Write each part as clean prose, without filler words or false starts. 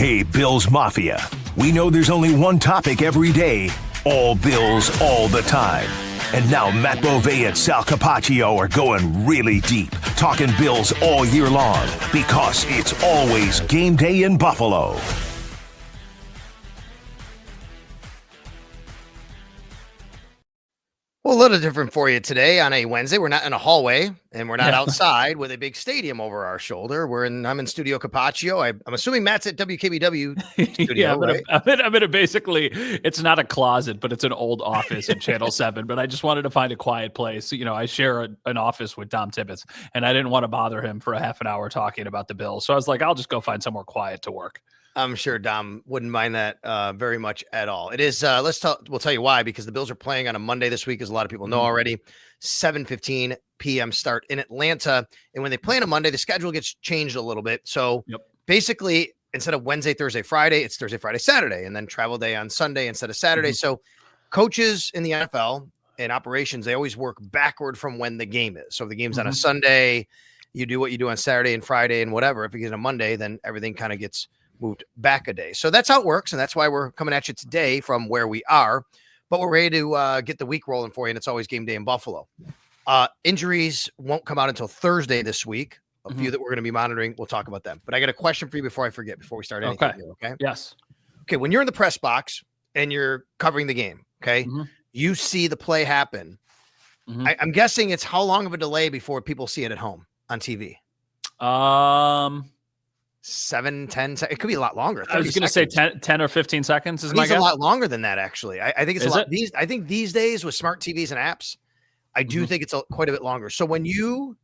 Hey, Bills Mafia. We know there's only one topic every day. All Bills, all the time. And now Matt Bovee and Sal Capaccio are going really deep, talking Bills all year long, because it's always game day in Buffalo. Well, a little different for you today on a Wednesday. We're not in a hallway and we're not outside with a big stadium over our shoulder. I'm in Studio Capaccio. I'm assuming Matt's at WKBW studio, yeah, right? I'm in a basically, it's not a closet, but it's an old office at Channel 7. But I just wanted to find a quiet place. You know, I share an office with Dom Tibbetts, and I didn't want to bother him for a half an hour talking about the Bills. So I was like, I'll just go find somewhere quiet to work. I'm sure Dom wouldn't mind that very much at all. It is. We'll tell you why, because the Bills are playing on a Monday this week, as a lot of people know already. 7:15 p.m. start in Atlanta, and when they play on a Monday, the schedule gets changed a little bit. So basically, instead of Wednesday, Thursday, Friday, it's Thursday, Friday, Saturday, and then travel day on Sunday instead of Saturday. So coaches in the NFL and operations, they always work backward from when the game is. So if the game's on a Sunday, you do what you do on Saturday and Friday and whatever. If you get a Monday, then everything kind of gets moved back a day. So that's how it works. And that's why we're coming at you today from where we are, but we're ready to get the week rolling for you. And it's always game day in Buffalo. Injuries won't come out until Thursday this week. A few that we're going to be monitoring. We'll talk about them, but I got a question for you before I forget, before we start anything. Okay. Yes. Okay. When you're in the press box and you're covering the game, okay, you see the play happen. I'm guessing it's how long of a delay before people see it at home on TV? 7, 10, it could be a lot longer. I was going to say 10 or 15 seconds is my guess. A lot longer than that, actually. I think it's a lot. I think these days with smart TVs and apps, I do think it's quite a bit longer. So when you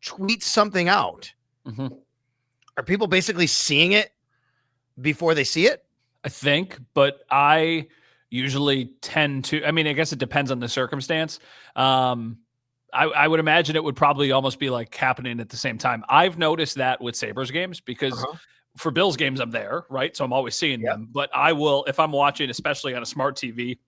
tweet something out, are people basically seeing it before they see it? I think, but I usually tend to, I mean, I guess it depends on the circumstance. I would imagine it would probably almost be like happening at the same time. I've noticed that with Sabres games because for Bills games, I'm there, right? So I'm always seeing them. But I will, if I'm watching, especially on a smart TV,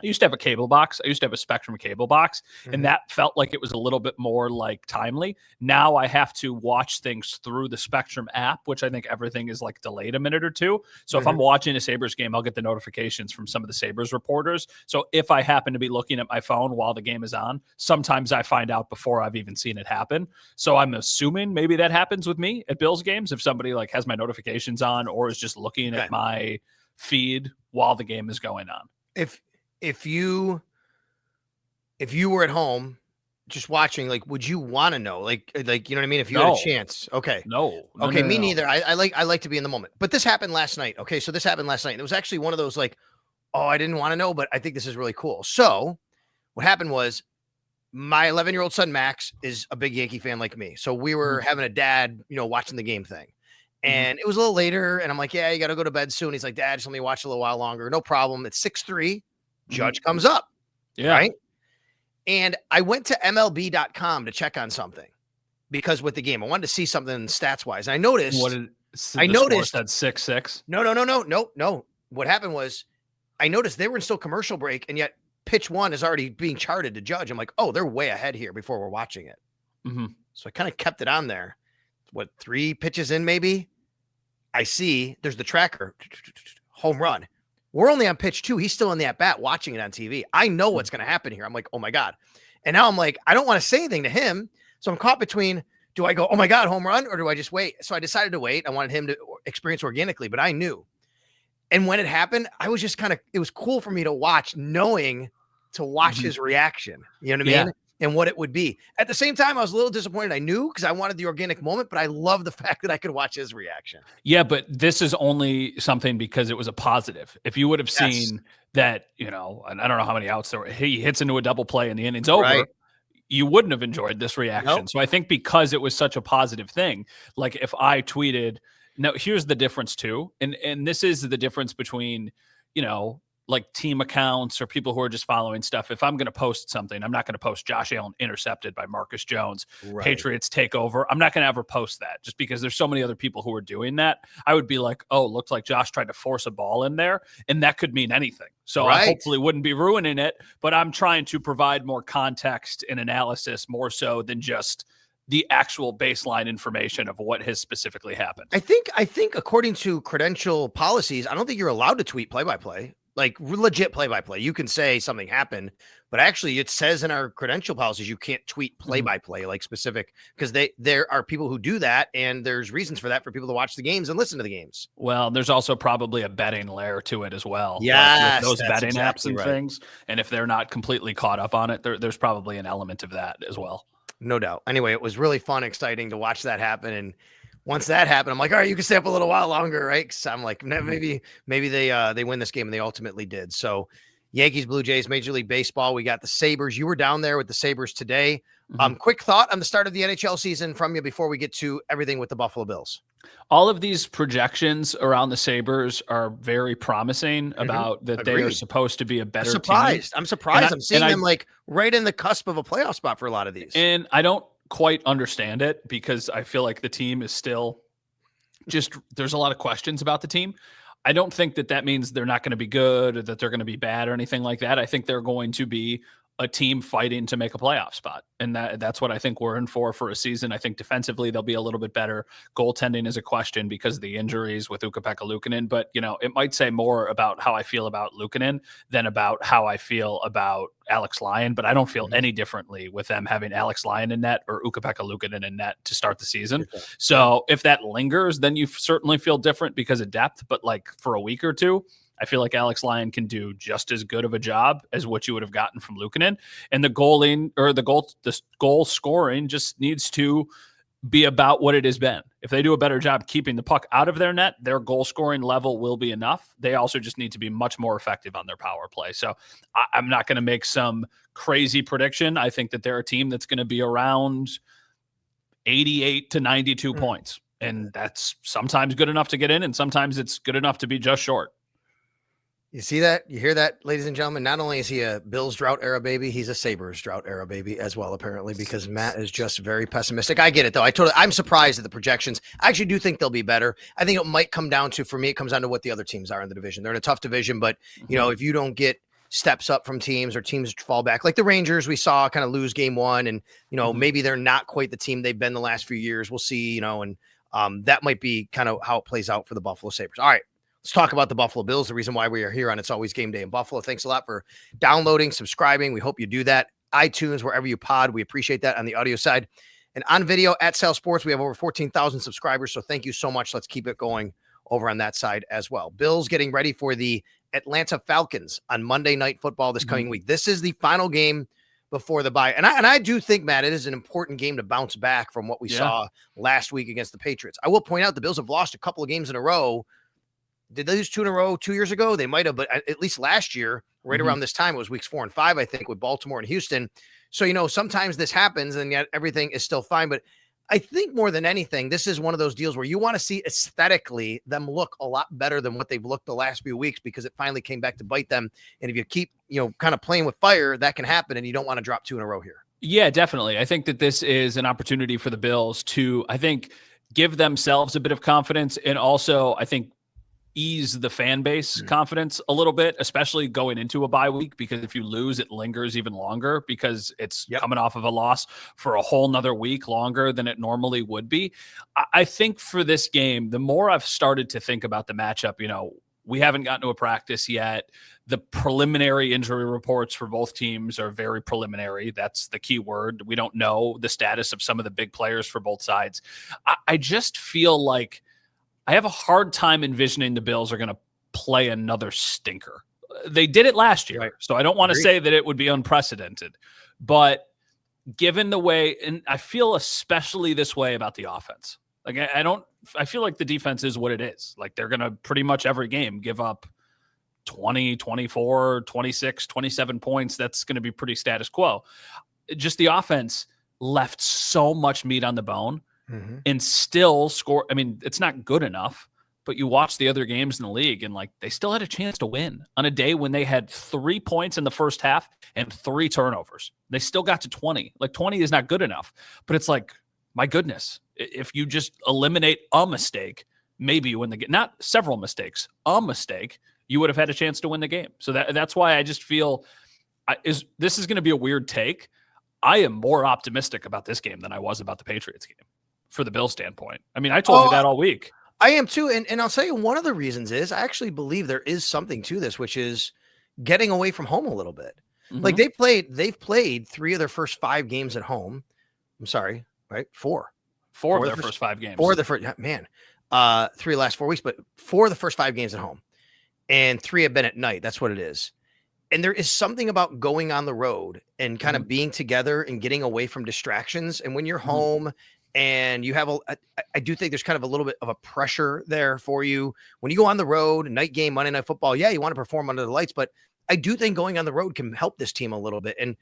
I used to have a cable box. I used to have a Spectrum cable box, and that felt like it was a little bit more like timely. Now I have to watch things through the Spectrum app, which I think everything is like delayed a minute or two. So if I'm watching a Sabres game, I'll get the notifications from some of the Sabres reporters. So if I happen to be looking at my phone while the game is on, sometimes I find out before I've even seen it happen. So I'm assuming maybe that happens with me at Bills games if somebody like has my notifications on or is just looking at my feed while the game is going on. If you were at home just watching, like, would you want to know, like, you know what I mean? If you had a chance. Okay. No. Me neither. I like to be in the moment, but this happened last night. Okay. So this happened last night. It was actually one of those like, oh, I didn't want to know, but I think this is really cool. So what happened was my 11-year-old son, Max, is a big Yankee fan like me. So we were having a dad, watching the game thing. And it was a little later. And I'm like, yeah, you got to go to bed soon. He's like, Dad, just let me watch a little while longer. No problem. It's 6:03. Judge comes up. Right. And I went to MLB.com to check on something because with the game, I wanted to see something stats wise. And I noticed that 6-6. No. What happened was I noticed they were in still commercial break, and yet pitch one is already being charted to Judge. I'm like, oh, they're way ahead here before we're watching it. So I kind of kept it on there. 3 pitches in, maybe I see there's the tracker, home run. We're only on pitch 2. He's still in the at-bat watching it on TV. I know what's going to happen here. I'm like, oh, my God. And now I'm like, I don't want to say anything to him. So I'm caught between, do I go, oh, my God, home run, or do I just wait? So I decided to wait. I wanted him to experience organically, but I knew. And when it happened, I was just it was cool for me to watch, knowing to watch his reaction. You know what I mean? And what it would be. At the same time, I was a little disappointed. I knew because I wanted the organic moment, but I love the fact that I could watch his reaction. Yeah, but this is only something because it was a positive. If you would have seen that, and I don't know how many outs there were, he hits into a double play and the inning's over, you wouldn't have enjoyed this reaction. So I think because it was such a positive thing, like if I tweeted, now here's the difference too. And this is the difference between, like team accounts or people who are just following stuff. If I'm going to post something, I'm not going to post Josh Allen intercepted by Marcus Jones, Patriots take over. I'm not going to ever post that just because there's so many other people who are doing that. I would be like, oh, it looked like Josh tried to force a ball in there. And that could mean anything. So I hopefully wouldn't be ruining it, but I'm trying to provide more context and analysis more so than just the actual baseline information of what has specifically happened. I think according to credential policies, I don't think you're allowed to tweet play-by-play, like legit play-by-play. You can say something happened, but actually it says in our credential policies you can't tweet play-by-play, like specific, because there are people who do that, and there's reasons for that for people to watch the games and listen to the games. Well, there's also probably a betting layer to it as well. Yeah, those betting apps and things. And if they're not completely caught up on it, there's probably an element of that as well. No doubt. Anyway, it was really fun, exciting to watch that happen. And once that happened, I'm like, all right, you can stay up a little while longer, right? Because I'm like, maybe they win this game, and they ultimately did. So Yankees, Blue Jays, Major League Baseball. We got the Sabres. You were down there with the Sabres today. Quick thought on the start of the NHL season from you before we get to everything with the Buffalo Bills. All of these projections around the Sabres are very promising about that. Agreed. They are supposed to be a better team. I'm surprised. I'm seeing them like right in the cusp of a playoff spot for a lot of these. And I don't quite understand it because I feel like the team is still there's a lot of questions about the team. I don't think that means they're not going to be good or that they're going to be bad or anything like that. I think they're going to be a team fighting to make a playoff spot. And that's what I think we're in for a season. I think defensively, they'll be a little bit better. Goaltending is a question because of the injuries with Ukko-Pekka Luukkonen, but it might say more about how I feel about Luukkonen than about how I feel about Alex Lyon, but I don't feel any differently with them having Alex Lyon in net or Ukko-Pekka Luukkonen in net to start the season. So if that lingers, then you certainly feel different because of depth, but like for a week or two, I feel like Alex Lyon can do just as good of a job as what you would have gotten from Luukkonen. And the goal scoring just needs to be about what it has been. If they do a better job keeping the puck out of their net, their goal scoring level will be enough. They also just need to be much more effective on their power play. So I'm not going to make some crazy prediction. I think that they're a team that's going to be around 88 to 92 points. And that's sometimes good enough to get in, and sometimes it's good enough to be just short. You see that? You hear that, ladies and gentlemen? Not only is he a Bills drought era baby, he's a Sabres drought era baby as well, apparently, because Matt is just very pessimistic. I get it, though. I'm surprised at the projections. I actually do think they'll be better. I think it might come down to, for me, it comes down to what the other teams are in the division. They're in a tough division, but, if you don't get steps up from teams or teams fall back, like the Rangers we saw kind of lose game one, and, maybe they're not quite the team they've been the last few years. We'll see, and that might be kind of how it plays out for the Buffalo Sabres. All right. Let's talk about the Buffalo Bills, the reason why we are here on It's Always Game Day in Buffalo. Thanks a lot for downloading, subscribing. We hope you do that. iTunes, wherever you pod, we appreciate that on the audio side. And on video at Sal Sports, we have over 14,000 subscribers, so thank you so much. Let's keep it going over on that side as well. Bills getting ready for the Atlanta Falcons on Monday Night Football this coming week. This is the final game before the bye. And I do think, Matt, it is an important game to bounce back from what we saw last week against the Patriots. I will point out the Bills have lost a couple of games in a row. Did they lose 2 in a row 2 years ago? They might have, but at least last year, right around this time, it was weeks 4 and 5, I think, with Baltimore and Houston. So, sometimes this happens and yet everything is still fine. But I think more than anything, this is one of those deals where you want to see aesthetically them look a lot better than what they've looked the last few weeks, because it finally came back to bite them. And if you keep, kind of playing with fire, that can happen, and you don't want to drop 2 in a row here. Yeah, definitely. I think that this is an opportunity for the Bills to, give themselves a bit of confidence, and also, ease the fan base confidence a little bit, especially going into a bye week, because if you lose, it lingers even longer because it's coming off of a loss for a whole nother week longer than it normally would be. I think for this game, the more I've started to think about the matchup, we haven't gotten to a practice yet. The preliminary injury reports for both teams are very preliminary. That's the key word. We don't know the status of some of the big players for both sides. I just feel like I have a hard time envisioning the Bills are going to play another stinker. They did it last year, so I don't want to say that it would be unprecedented. But given the way, and I feel especially this way about the offense. Like I feel like the defense is what it is. Like they're going to pretty much every game give up 20, 24, 26, 27 points. That's going to be pretty status quo. Just the offense left so much meat on the bone. And still score. I mean, it's not good enough, but you watch the other games in the league and they still had a chance to win on a day when they had 3 points in the first half and 3 turnovers. They still got to 20. 20 is not good enough, but it's my goodness, if you just eliminate a mistake, maybe you win the game. Not several mistakes, a mistake, you would have had a chance to win the game. So that's why I just feel this is going to be a weird take. I am more optimistic about this game than I was about the Patriots game for the Bills standpoint. I mean, I told you that all week. I am too. And I'll tell you, one of the reasons is I actually believe there is something to this, which is getting away from home a little bit. Like they've played 3 of their first 5 games at home. I'm sorry, right? 4 of their first 5 games. 4 of the first, man, 3 last 4 weeks, but 4 of the first 5 games at home and 3 have been at night. That's what it is. And there is something about going on the road and kind of being together and getting away from distractions. And when you're home and you have I do think there's kind of a little bit of a pressure there for you when you go on the road, night game, Monday Night Football. Yeah, you want to perform under the lights, but I do think going on the road can help this team a little bit. And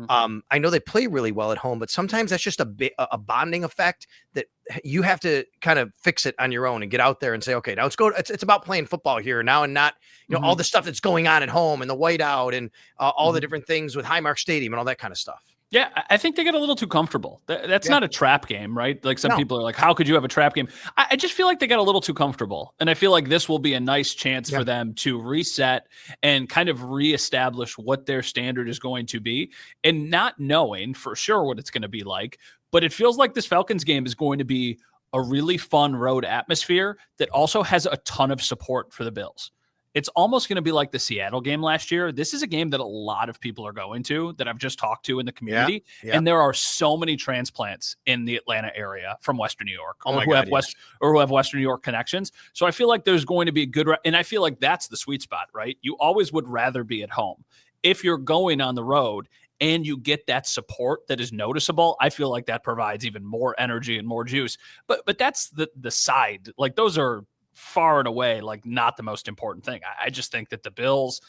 I know they play really well at home, but sometimes that's just a bonding effect that you have to kind of fix it on your own and get out there and say, okay, now let's go. It's about playing football here now and not, all the stuff that's going on at home and the whiteout and all the different things with Highmark Stadium and all that kind of stuff. Yeah, I think they get a little too comfortable. That's not a trap game, right? Like some people are like, how could you have a trap game? I just feel like they got a little too comfortable. And I feel like this will be a nice chance for them to reset and kind of reestablish what their standard is going to be and not knowing for sure what it's going to be like. But it feels like this Falcons game is going to be a really fun road atmosphere that also has a ton of support for the Bills. It's almost going to be like the Seattle game last year. This is a game that a lot of people are going to that I've just talked to in the community. And there are so many transplants in the Atlanta area from Western New York or who have Western New York connections. So I feel like there's going to be a good, and I feel like that's the sweet spot, right? You always would rather be at home. If you're going on the road and you get that support that is noticeable, I feel like that provides even more energy and more juice. But that's the side. Like those are far and away, like not the most important thing. I just think that the Bills,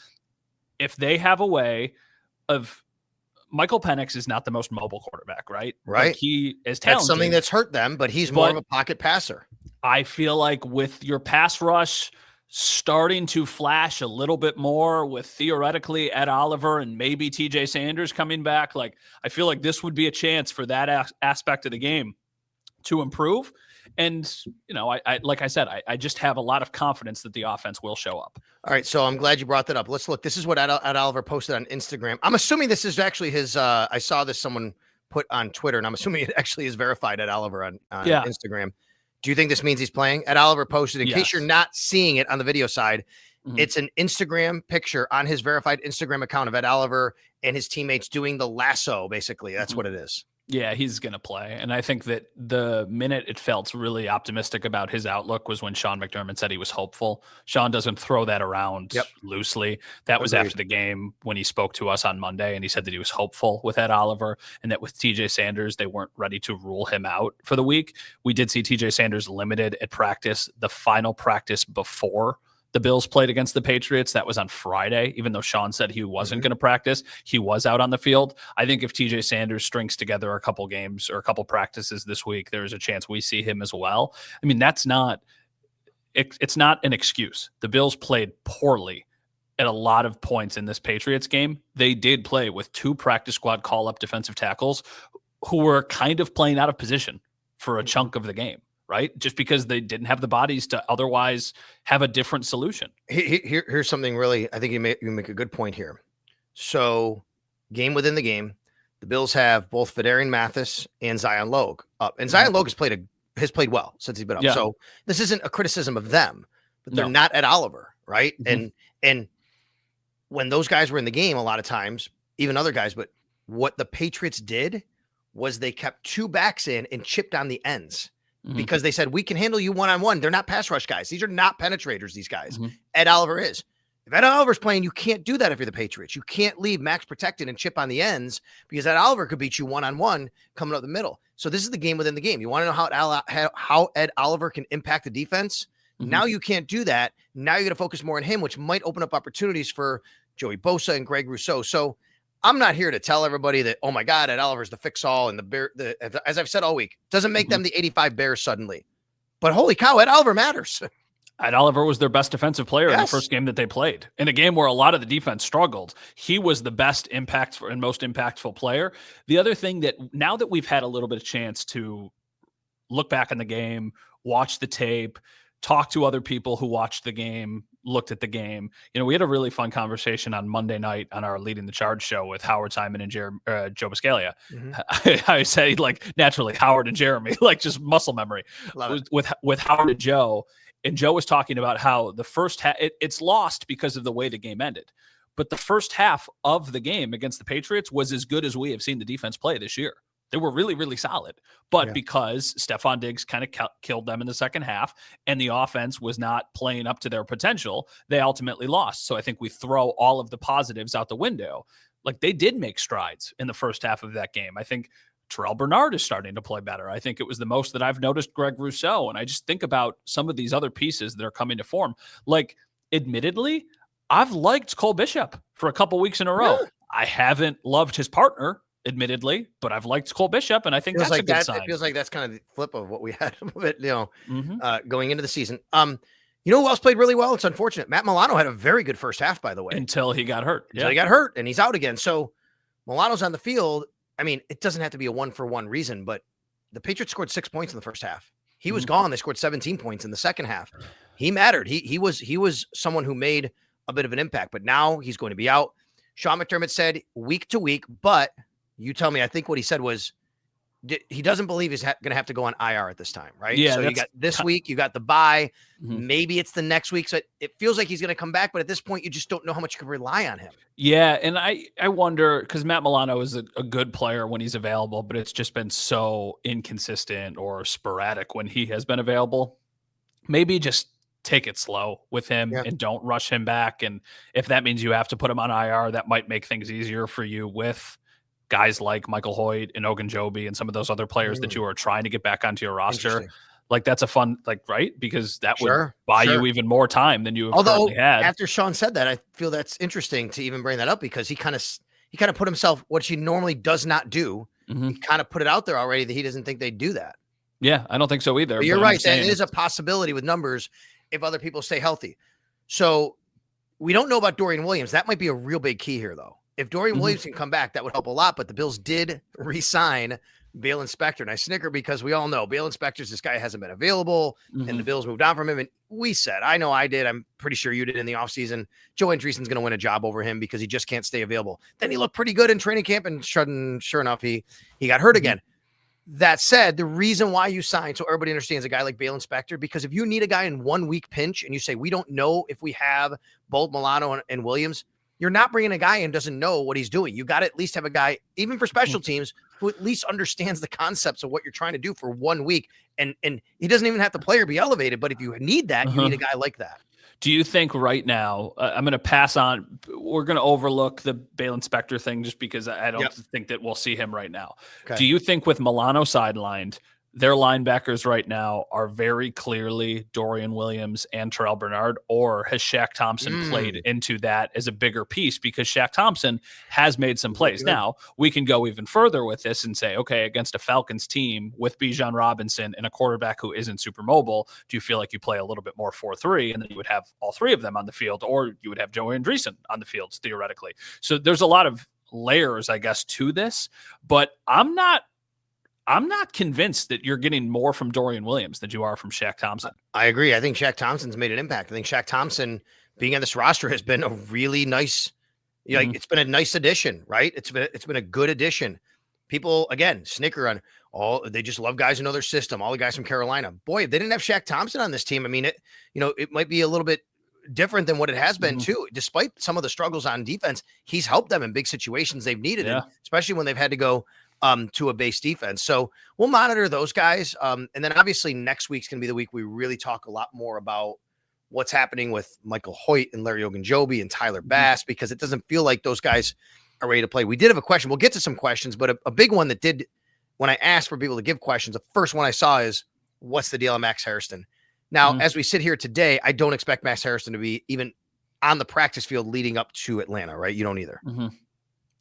if they have a way of Michael Penix is not the most mobile quarterback, right? Right. Like he is talented. That's something that's hurt them, but he's more of a pocket passer. I feel like with your pass rush starting to flash a little bit more with theoretically Ed Oliver and maybe TJ Sanders coming back, like I feel like this would be a chance for that aspect of the game to improve. And, I like I said, I just have a lot of confidence that the offense will show up. All right. So I'm glad you brought that up. Let's look. This is what Ed Oliver posted on Instagram. I'm assuming this is actually his, I saw this someone put on Twitter, and I'm assuming it actually is verified Ed Oliver on Instagram. Do you think this means he's playing? Ed Oliver posted, in case you're not seeing it on the video side, it's an Instagram picture on his verified Instagram account of Ed Oliver and his teammates doing the lasso, basically. That's what it is. Yeah, he's going to play. And I think that the minute it felt really optimistic about his outlook was when Sean McDermott said he was hopeful. Sean doesn't throw that around loosely. That was after the game when he spoke to us on Monday, and he said that he was hopeful with Ed Oliver and that with TJ Sanders, they weren't ready to rule him out for the week. We did see TJ Sanders limited at practice, the final practice before the Bills played against the Patriots. That was on Friday. Even though Sean said he wasn't going to practice, he was out on the field. I think if TJ Sanders strings together a couple games or a couple practices this week, there's a chance we see him as well. I mean, it's not an excuse. The Bills played poorly at a lot of points in this Patriots game. They did play with 2 practice squad call-up defensive tackles who were kind of playing out of position for a chunk of the game. Right? Just because they didn't have the bodies to otherwise have a different solution. Here's something really, I think you make a good point here. So game within the game, the Bills have both Fedarian Mathis and Zion Logue up. And Zion Logue has played well since he's been up. Yeah. So this isn't a criticism of them, but they're not Ed Oliver, right? And when those guys were in the game, a lot of times, even other guys, but what the Patriots did was they kept 2 backs in and chipped on the ends. Because they said, we can handle you one-on-one. They're not pass rush guys. These are not penetrators, these guys. Ed Oliver is. If Ed Oliver's playing, you can't do that if you're the Patriots. You can't leave Max protected and chip on the ends because Ed Oliver could beat you one-on-one coming up the middle. So this is the game within the game. You want to know how Ed Oliver can impact the defense? Now you can't do that. Now you're going to focus more on him, which might open up opportunities for Joey Bosa and Greg Rousseau. So I'm not here to tell everybody that, oh my God, Ed Oliver's the fix-all and as I've said all week, doesn't make them the 85 Bears suddenly. But holy cow, Ed Oliver matters. Ed Oliver was their best defensive player in the first game that they played. In a game where a lot of the defense struggled, he was the best impactful and most impactful player. The other thing that now that we've had a little bit of chance to look back on the game, watch the tape, talk to other people who watched the game, looked at the game. We had a really fun conversation on Monday night on our Leading the Charge show with Howard Simon and Joe Buscaglia. I say, like, naturally Howard and Jeremy, like, just muscle memory. With Howard and Joe was talking about how the first half, it's lost because of the way the game ended. But the first half of the game against the Patriots was as good as we have seen the defense play this year. They were really, really solid. But because Stephon Diggs kind of killed them in the second half and the offense was not playing up to their potential, they ultimately lost. So I think we throw all of the positives out the window. Like, they did make strides in the first half of that game. I think Terrell Bernard is starting to play better. I think it was the most that I've noticed Greg Rousseau. And I just think about some of these other pieces that are coming to form. Like, admittedly, I've liked Cole Bishop for a couple weeks in a row. Yeah. I haven't loved his partner, admittedly, but I've liked Cole Bishop, and I think that's like a good sign. It feels like that's kind of the flip of what we had a little bit, going into the season. Who else played really well? It's unfortunate. Matt Milano had a very good first half, by the way. Until he got hurt. He got hurt, and he's out again. So Milano's on the field. I mean, it doesn't have to be a one-for-one reason, but the Patriots scored 6 points in the first half. He was gone. They scored 17 points in the second half. He mattered. He was someone who made a bit of an impact, but now he's going to be out. Sean McDermott said week to week, but you tell me, I think what he said was he doesn't believe he's going to have to go on IR at this time, right? Yeah. So you got this week, you got the bye. Maybe it's the next week. So it feels like he's going to come back, but at this point, you just don't know how much you can rely on him. Yeah, and I wonder, because Matt Milano is a good player when he's available, but it's just been so inconsistent or sporadic when he has been available. Maybe just take it slow with him and don't rush him back. And if that means you have to put him on IR, that might make things easier for you with guys like Michael Hoyt and Ogunjobi and some of those other players that you are trying to get back onto your roster. Like, that's a fun, right? Because that would buy you even more time than you have currently had. After Sean said that, I feel that's interesting to even bring that up, because he kind of put himself, what he normally does not do. He kind of put it out there already that he doesn't think they'd do that. Yeah, I don't think so either. But you're right. That is a possibility with numbers if other people stay healthy. So we don't know about Dorian Williams. That might be a real big key here, though. If Dorian Williams can come back, that would help a lot. But the Bills did re-sign Balen Spector. And I snicker because we all know Balen Spector's this guy hasn't been available, and the Bills moved on from him. And we said, I know I did, I'm pretty sure you did in the offseason, Joe Andreessen's going to win a job over him because he just can't stay available. Then he looked pretty good in training camp, and sure enough, he got hurt again. That said, the reason why you signed, so everybody understands, a guy like Balen Spector, because if you need a guy in 1 week pinch and you say, we don't know if we have both Milano and Williams, you're not bringing a guy in who doesn't know what he's doing. You got to at least have a guy, even for special teams, who at least understands the concepts of what you're trying to do for 1 week. And he doesn't even have the player be elevated, but if you need that, you need a guy like that. Do you think right now, I'm going to pass on, we're going to overlook the Balen Spector thing just because I don't think that we'll see him right now. Okay. Do you think with Milano sidelined, their linebackers right now are very clearly Dorian Williams and Terrell Bernard, or has Shaq Thompson played into that as a bigger piece? Because Shaq Thompson has made some plays. Now, we can go even further with this and say, okay, against a Falcons team with Bijan Robinson and a quarterback who isn't super mobile, do you feel like you play a little bit more 4-3, and then you would have all three of them on the field, or you would have Joe Andreessen on the field, theoretically? So there's a lot of layers, I guess, to this, but I'm not convinced that you're getting more from Dorian Williams than you are from Shaq Thompson. I agree. I think Shaq Thompson's made an impact. I think Shaq Thompson being on this roster has been a really nice, it's been a nice addition, right? It's been a good addition. People, again, snicker on they just love guys who know their system. All the guys from Carolina. Boy, if they didn't have Shaq Thompson on this team, I mean, it might be a little bit different than what it has been too. Despite some of the struggles on defense, he's helped them in big situations they've needed, especially when they've had to go to a base defense. So we'll monitor those guys. And then obviously next week's going to be the week we really talk a lot more about what's happening with Michael Hoyt and Larry Ogunjobi and Tyler Bass, because it doesn't feel like those guys are ready to play. We did have a question. We'll get to some questions, but a big one that did, when I asked for people to give questions, the first one I saw is, what's the deal on Max Harrison? Now, as we sit here today, I don't expect Max Harrison to be even on the practice field leading up to Atlanta, right? You don't either.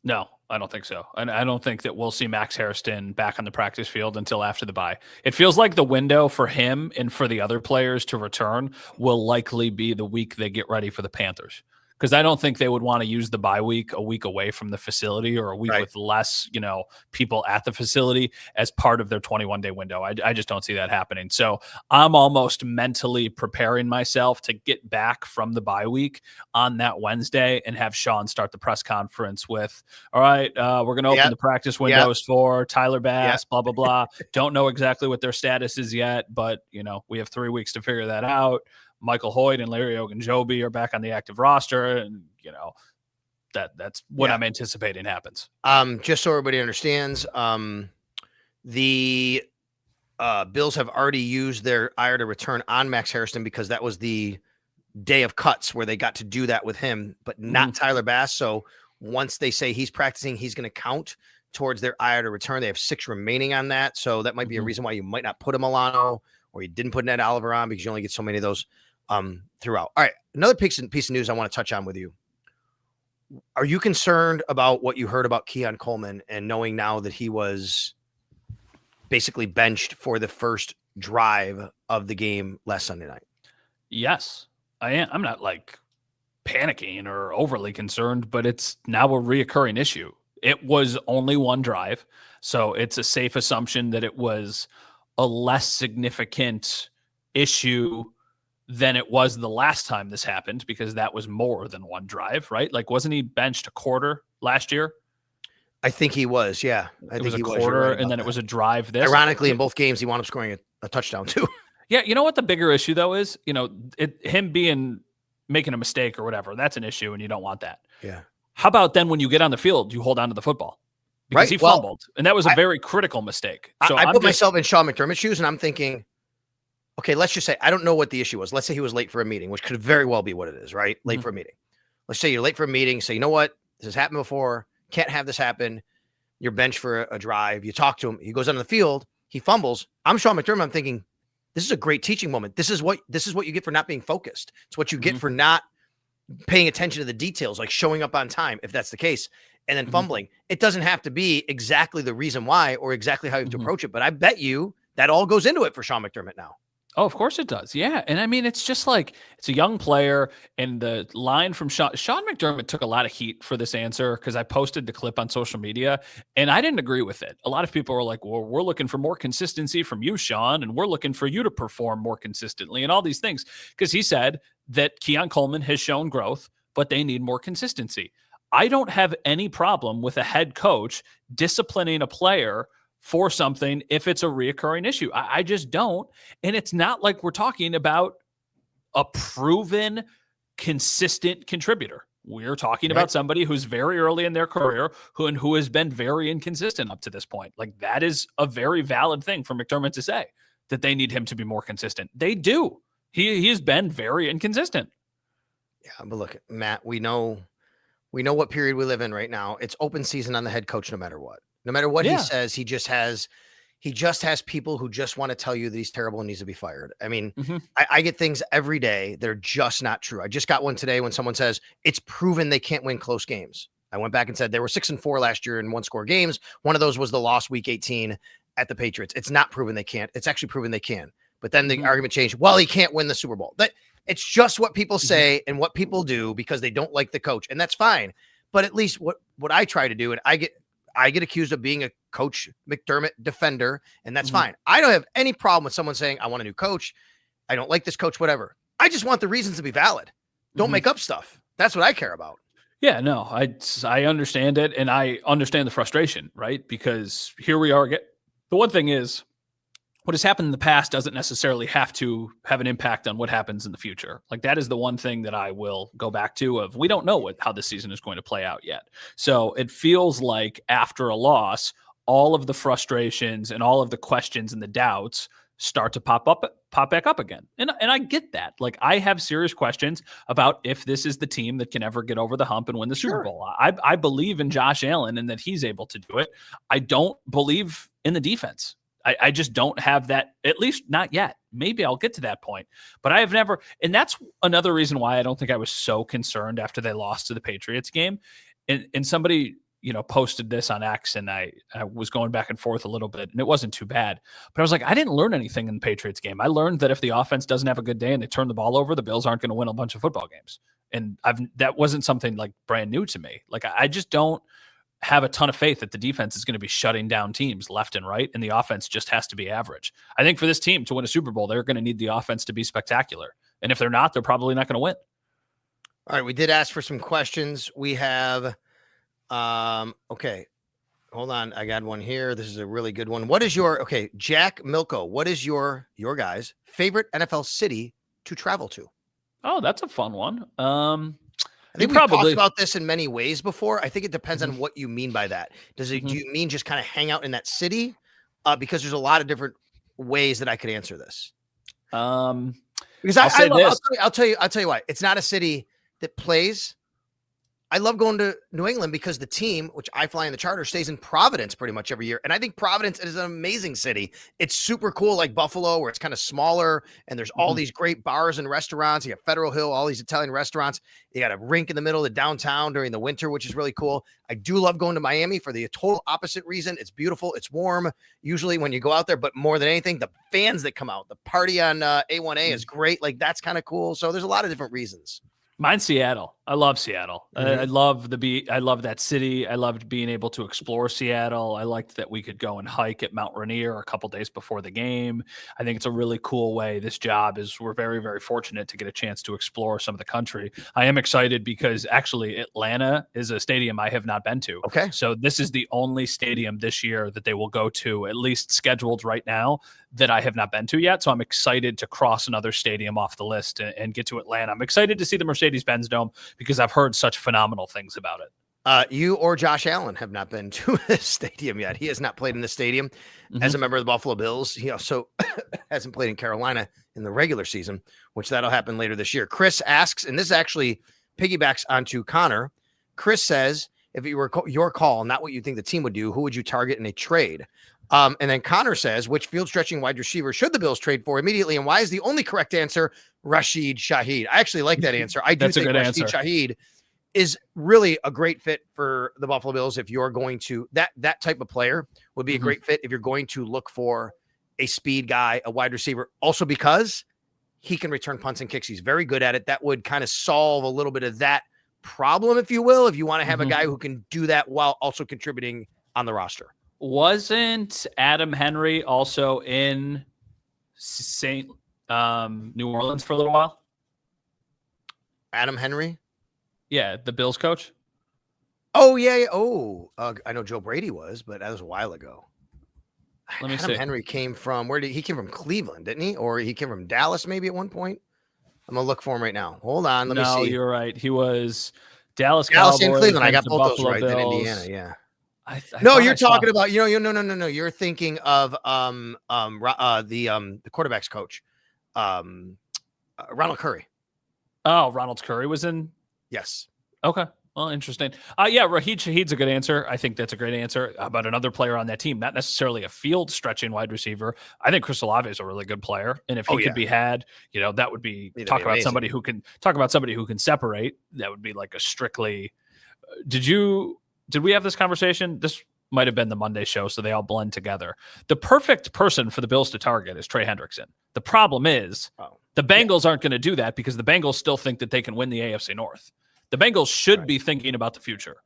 No, I don't think so. And I don't think that we'll see Max Harrison back on the practice field until after the bye. It feels like the window for him and for the other players to return will likely be the week they get ready for the Panthers, because I don't think they would want to use the bye week a week away from the facility or a week Right. with less, people at the facility as part of their 21-day window. I just don't see that happening. So I'm almost mentally preparing myself to get back from the bye week on that Wednesday and have Sean start the press conference with, all right, we're going to open the practice windows for Tyler Bass, blah, blah, blah. Don't know exactly what their status is yet, but, we have 3 weeks to figure that out. Michael Hoyt and Larry Ogunjobi are back on the active roster, and that's what I'm anticipating happens. Just so everybody understands, the Bills have already used their IR to return on Max Harrison because that was the day of cuts where they got to do that with him, but not Tyler Bass. So once they say he's practicing, he's going to count towards their IR to return. They have 6 remaining on that, so that might be a reason why you might not put a Milano or you didn't put Ned Oliver on, because you only get so many of those throughout. All right, another piece of news I want to touch on with you. Are you concerned about what you heard about Keon Coleman and knowing now that he was basically benched for the first drive of the game last Sunday night? Yes, I am. I'm not panicking or overly concerned, but it's now a reoccurring issue. It was only one drive, so it's a safe assumption that it was a less significant issue than it was the last time this happened, because that was more than one drive, right? Wasn't he benched a quarter last year? I think he was, yeah. It was a quarter, and then it was a drive this. Ironically, in both games, he wound up scoring a touchdown too. Yeah, you know what the bigger issue, though, is? Him making a mistake or whatever, that's an issue, and you don't want that. Yeah. How about then when you get on the field, you hold on to the football? Because he fumbled, and that was a very critical mistake. So I put myself in Sean McDermott's shoes, and I'm thinking, okay, let's just say I don't know what the issue was. Let's say he was late for a meeting, which could very well be what it is, right? Late for a meeting. Let's say you're late for a meeting. Say, you know what? This has happened before. Can't have this happen. You're benched for a drive. You talk to him. He goes on the field. He fumbles. I'm Sean McDermott. I'm thinking, this is a great teaching moment. This is what you get for not being focused. It's what you get for not paying attention to the details, like showing up on time, if that's the case, and then fumbling. It doesn't have to be exactly the reason why or exactly how you have to approach it, but I bet you that all goes into it for Sean McDermott now. Oh, of course it does. Yeah. And I mean, it's just it's a young player. And the line from Sean McDermott took a lot of heat for this answer, because I posted the clip on social media and I didn't agree with it. A lot of people were like, well, we're looking for more consistency from you, Sean, and we're looking for you to perform more consistently and all these things. Because he said that Keon Coleman has shown growth, but they need more consistency. I don't have any problem with a head coach disciplining a player for something if it's a reoccurring issue. I just don't. And it's not like we're talking about a proven, consistent contributor. We're talking about somebody who's very early in their career who has been very inconsistent up to this point. That is a very valid thing for McDermott to say, that they need him to be more consistent. They do. He has been very inconsistent. Yeah, but look, Matt, we know what period we live in right now. It's open season on the head coach, no matter what. No matter what he says, he just has people who just want to tell you that he's terrible and needs to be fired. I mean, I get things every day. They're just not true. I just got one today when someone says it's proven they can't win close games. I went back and said they were 6-4 last year in 1-score games. One of those was the loss week 18 at the Patriots. It's not proven they can't. It's actually proven they can. But then the argument changed. Well, he can't win the Super Bowl. It's just what people say and what people do because they don't like the coach, and that's fine. But at least what I try to do, and I get accused of being a Coach McDermott defender, and that's fine. I don't have any problem with someone saying, I want a new coach. I don't like this coach, whatever. I just want the reasons to be valid. Don't make up stuff. That's what I care about. Yeah, no, I understand it, and I understand the frustration, right? Because here we are again. The one thing is, what has happened in the past doesn't necessarily have to have an impact on what happens in the future. That is the one thing that I will go back to of, we don't know how this season is going to play out yet. So it feels like after a loss, all of the frustrations and all of the questions and the doubts start to pop back up again. And I get that. I have serious questions about if this is the team that can ever get over the hump and win the Super Bowl. I believe in Josh Allen and that he's able to do it. I don't believe in the defense. I just don't have that, at least not yet. Maybe I'll get to that point, but I have never. And that's another reason why I don't think I was so concerned after they lost to the Patriots game. And somebody, posted this on X, and I was going back and forth a little bit, and it wasn't too bad. But I was like, I didn't learn anything in the Patriots game. I learned that if the offense doesn't have a good day and they turn the ball over, the Bills aren't going to win a bunch of football games. And that wasn't something like brand new to me. Like I just don't have a ton of faith that the defense is going to be shutting down teams left and right, and the offense just has to be average. I think for this team to win a Super Bowl, they're going to need the offense to be spectacular. And if they're not, they're probably not going to win. All right, we did ask for some questions. We have, okay, hold on. I got one here. This is a really good one. What is Jack Milko, what is your guys' favorite NFL city to travel to? Oh, that's a fun one. I think we've talked about this in many ways before. I think it depends on what you mean by that. Do you mean just kind of hang out in that city? Because there's a lot of different ways that I could answer this. Because I'll tell you why. It's not a city that plays. I love going to New England because the team, which I fly in the charter, stays in Providence pretty much every year. And I think Providence is an amazing city. It's super cool, like Buffalo, where it's kind of smaller and there's all these great bars and restaurants. You got Federal Hill, all these Italian restaurants. You got a rink in the middle of the downtown during the winter, which is really cool. I do love going to Miami for the total opposite reason. It's beautiful. It's warm, usually when you go out there. But more than anything, the fans that come out, the party on A1A is great. Like, that's kind of cool. So there's a lot of different reasons. Mine's Seattle. I love Seattle. I love I love that city. I loved being able to explore Seattle. I liked that we could go and hike at Mount Rainier a couple days before the game. I think it's a really cool way. This job is, we're very, very fortunate to get a chance to explore some of the country. I am excited because actually Atlanta is a stadium I have not been to. Okay. So this is the only stadium this year that they will go to, at least scheduled right now, that I have not been to yet. So I'm excited to cross another stadium off the list and get to Atlanta. I'm excited to see the Mercedes-Benz Dome because I've heard such phenomenal things about it. You or Josh Allen have not been to this stadium yet. He has not played in the stadium as a member of the Buffalo Bills. He also hasn't played in Carolina in the regular season, which that'll happen later this year. Chris asks, and this actually piggybacks onto Connor. Chris says, if it were your call, not what you think the team would do, who would you target in a trade? And then Connor says, which field stretching wide receiver should the Bills trade for immediately? And why is the only correct answer Rashid Shaheed? I actually like that answer. I do think Rashid Shaheed is really a great fit for the Buffalo Bills. If you're going to, that type of player would be a great fit if you're going to look for a speed guy, a wide receiver, also because he can return punts and kicks. He's very good at it. That would kind of solve a little bit of that problem, if you will, if you want to have a guy who can do that while also contributing on the roster. Wasn't Adam Henry also in New Orleans for a little while? Adam Henry? Yeah, the Bills coach. Oh, yeah. Oh, I know Joe Brady was, but that was a while ago. Let me Adam see. Henry came from, he came from Cleveland, didn't he? Or he came from Dallas maybe at one point? I'm going to look for him right now. Hold on. Let me see. No, you're right. He was Dallas and Cowboys, Cleveland. I got both Buffalo those right. Then Bills. Indiana, yeah. No, you're talking about, no. You're thinking of the quarterback's coach, Ronald Curry. Oh, Ronald Curry was in. Yes. Okay. Well, interesting. Yeah, Rashid Shaheed's a good answer. I think that's a great answer. About another player on that team, not necessarily a field stretching wide receiver. I think Chris Olave is a really good player, and if he could be had, that would be somebody who can separate. That would be like a strictly. Did we have this conversation? This might have been the Monday show, so they all blend together. The perfect person for the Bills to target is Trey Hendrickson. The problem is the Bengals aren't going to do that because the Bengals still think that they can win the AFC North. The Bengals should be thinking about the future,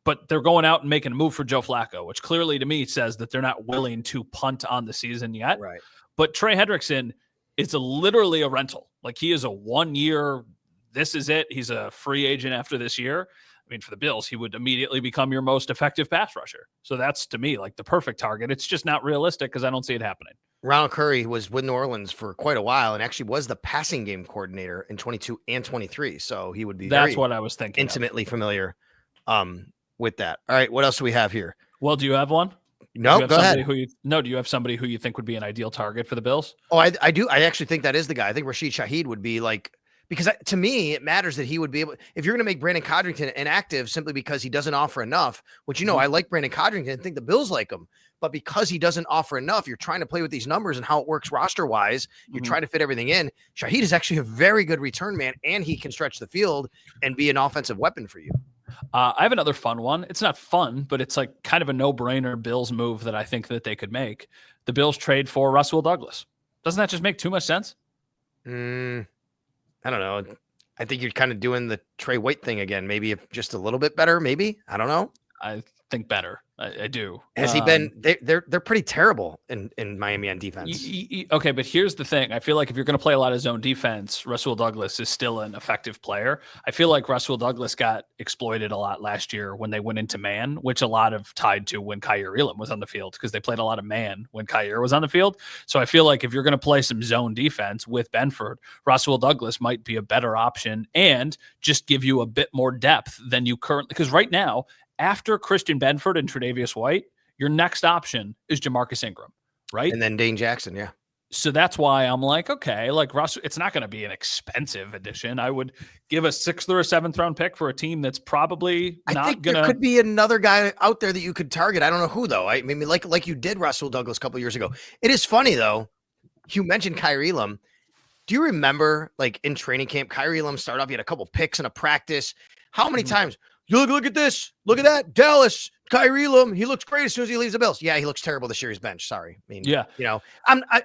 but they're going out and making a move for Joe Flacco, which clearly to me says that they're not willing to punt on the season yet. Right. But Trey Hendrickson is literally a rental. Like, he is a 1 year. This is it. He's a free agent after this year. I mean, for the Bills, he would immediately become your most effective pass rusher. So that's, to me, like the perfect target. It's just not realistic because I don't see it happening. Ronald Curry was with New Orleans for quite a while and actually was the passing game coordinator in 22 and 23. So he would be that's what I was thinking. Intimately familiar with that. All right. What else do we have here? Well, do you have one? No, go ahead. Do you have somebody who you think would be an ideal target for the Bills? Oh, I do. I actually think that is the guy. I think Rashid Shaheed would be like, because to me, it matters that he would be able, if you're going to make Brandon Codrington inactive simply because he doesn't offer enough, which, I like Brandon Codrington, I think the Bills like him, but because he doesn't offer enough, you're trying to play with these numbers and how it works roster wise. You're trying to fit everything in. Shaheed is actually a very good return man, and he can stretch the field and be an offensive weapon for you. I have another fun one. It's not fun, but it's like kind of a no-brainer Bills move that I think that they could make. The Bills trade for Russell Douglas. Doesn't that just make too much sense? I don't know. I think you're kind of doing the Trey White thing again. Maybe if just a little bit better. Maybe I don't know. I think better. I do. Has he been? They're pretty terrible in Miami on defense. Okay, but here's the thing. I feel like if you're going to play a lot of zone defense, Rasul Douglas is still an effective player. I feel like Rasul Douglas got exploited a lot last year when they went into man, which a lot of tied to when Kyer Elam was on the field because they played a lot of man when Kyer was on the field. So I feel like if you're going to play some zone defense with Benford, Rasul Douglas might be a better option and just give you a bit more depth than you currently, because right now, after Christian Benford and Tre'Davious White, your next option is Jamarcus Ingram, right? And then Dane Jackson, yeah. So that's why I'm like, okay, like Russ, it's not going to be an expensive addition. I would give a 6th or a 7th round pick for a team that's probably not going to. There could be another guy out there that you could target. I don't know who though. I mean, like you did Rasul Douglas a couple years ago. It is funny though. You mentioned Kyer Elam. Do you remember, like in training camp, Kyer Elam started off? He had a couple picks in a practice. How many times? You look at this. Look at that. Dallas, Kyer Elam. He looks great as soon as he leaves the Bills. Yeah, he looks terrible this year. He's bench. Sorry. I mean, yeah. You know,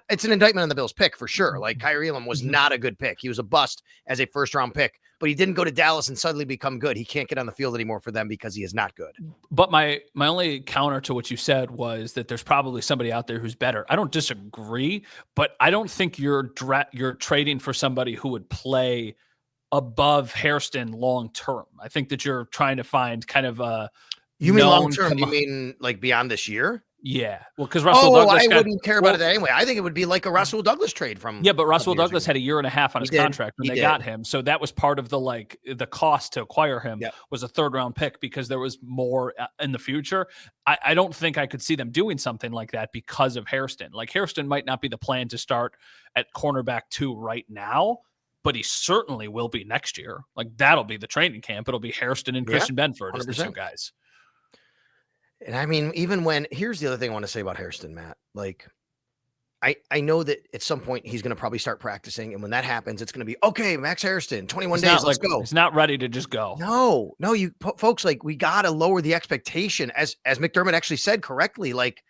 it's an indictment on the Bills pick for sure. Like Kyer Elam was not a good pick. He was a bust as a first-round pick, but he didn't go to Dallas and suddenly become good. He can't get on the field anymore for them because he is not good. But my only counter to what you said was that there's probably somebody out there who's better. I don't disagree, but I don't think you're trading for somebody who would play above Hairston long term. I think that you're trying to find kind of a. You mean long term? You mean like beyond this year? Yeah. Well, because Rasul Douglas. I wouldn't care about it anyway. I think it would be like a Rasul Douglas trade from. Yeah, but Rasul Douglas had a year and a half on his contract when they got him. So that was part of the cost to acquire him was a 3rd round pick because there was more in the future. I don't think I could see them doing something like that because of Hairston. Like Hairston might not be the plan to start at cornerback 2 right now, but he certainly will be next year. Like that'll be the training camp. It'll be Hairston and Christian Benford as the 2 guys. And I mean, here's the other thing I want to say about Hairston, Matt. Like, I know that at some point he's going to probably start practicing. And when that happens, it's going to be, okay, Max Hairston, 21 days, let's go. He's not ready to just go. No, you folks, like we got to lower the expectation as McDermott actually said correctly. Like,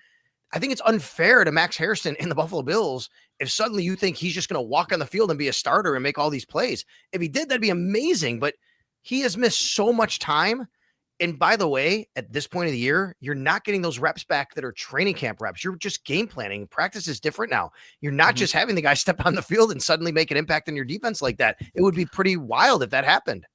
I think it's unfair to Max Hairston in the Buffalo Bills if suddenly you think he's just going to walk on the field and be a starter and make all these plays. If he did, that'd be amazing. But he has missed so much time. And by the way, at this point of the year, you're not getting those reps back that are training camp reps. You're just game planning. Practice is different now. You're not just having the guy step on the field and suddenly make an impact on your defense like that. It would be pretty wild if that happened.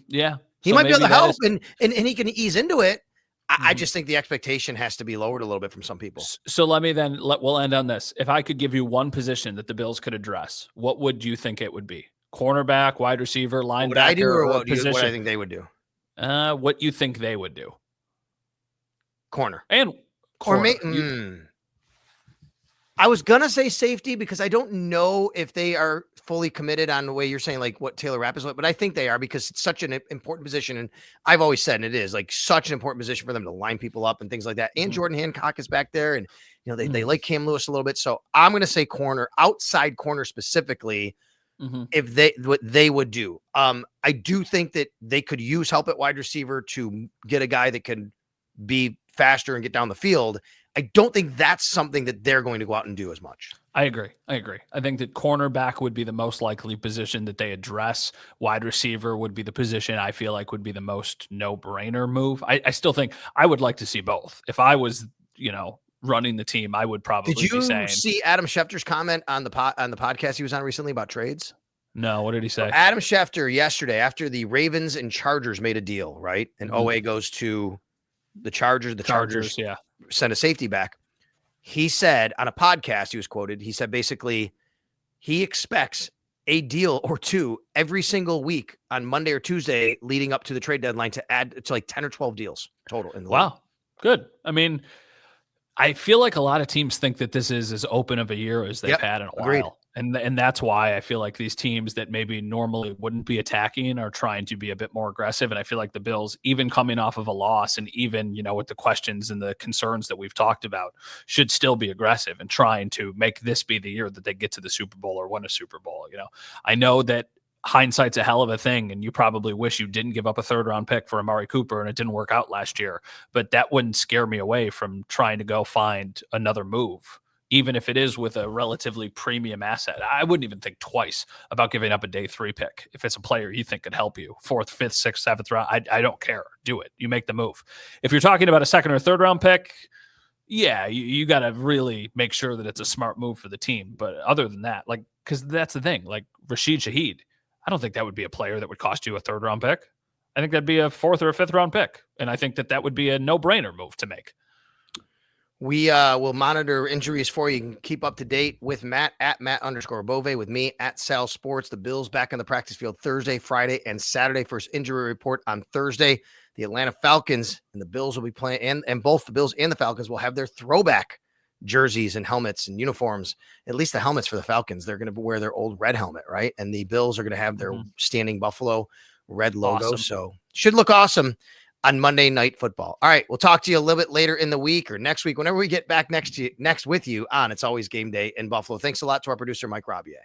Yeah. He might be able to help and he can ease into it. I just think the expectation has to be lowered a little bit from some people. So we'll end on this. If I could give you one position that the Bills could address, what would you think it would be? Cornerback, wide receiver, linebacker, what I do or what position? I think they would do. What you think they would do? Corner. And I was going to say safety because I don't know if they are fully committed on the way you're saying, like what Taylor Rapp is, but I think they are because it's such an important position. And I've always said, and it is like such an important position for them to line people up and things like that. And Jordan Hancock is back there and, you know, they like Cam Lewis a little bit. So I'm going to say corner, outside corner specifically, what they would do. I do think that they could use help at wide receiver to get a guy that can be faster and get down the field. I don't think that's something that they're going to go out and do as much. I agree. I think that cornerback would be the most likely position that they address. Wide receiver would be the position I feel like would be the most no-brainer move. I still think I would like to see both. If I was, running the team, I would probably be saying. Did you see Adam Schefter's comment on the podcast he was on recently about trades? No, what did he say? So Adam Schefter yesterday, after the Ravens and Chargers made a deal, right? And OA goes to the Chargers. The Chargers send a safety back. He said on a podcast, he was quoted, he said basically he expects a deal or two every single week on Monday or Tuesday leading up to the trade deadline to add to like 10 or 12 deals total. In the league. Good. I mean, I feel like a lot of teams think that this is as open of a year as they've had in a agreed. while. And that's why I feel like these teams that maybe normally wouldn't be attacking are trying to be a bit more aggressive. And I feel like the Bills, even coming off of a loss and even, with the questions and the concerns that we've talked about, should still be aggressive and trying to make this be the year that they get to the Super Bowl or win a Super Bowl. I know that hindsight's a hell of a thing, and you probably wish you didn't give up a 3rd round pick for Amari Cooper and it didn't work out last year, but that wouldn't scare me away from trying to go find another move. even if it is with a relatively premium asset. I wouldn't even think twice about giving up a day 3 pick if it's a player you think could help you. 4th, 5th, 6th, 7th round. I don't care. Do it. You make the move. If you're talking about a 2nd or 3rd round pick, yeah, you got to really make sure that it's a smart move for the team. But other than that, like, because that's the thing, like Rashid Shaheed, I don't think that would be a player that would cost you a 3rd round pick. I think that'd be a 4th or a 5th round pick. And I think that would be a no-brainer move to make. We will monitor injuries for you. You can keep up to date with Matt at Matt_Bove, with me at Sal Sports. The Bills back on the practice field Thursday, Friday, and Saturday. First injury report on Thursday. The Atlanta Falcons and the Bills will be playing, and both the Bills and the Falcons will have their throwback jerseys and helmets and uniforms. At least the helmets for the Falcons, they're going to wear their old red helmet, right? And the Bills are going to have their standing Buffalo red logo. Awesome. So should look awesome on Monday Night Football. All right, we'll talk to you a little bit later in the week or next week, whenever we get back next with you on It's Always Game Day in Buffalo. Thanks a lot to our producer, Mike Robier.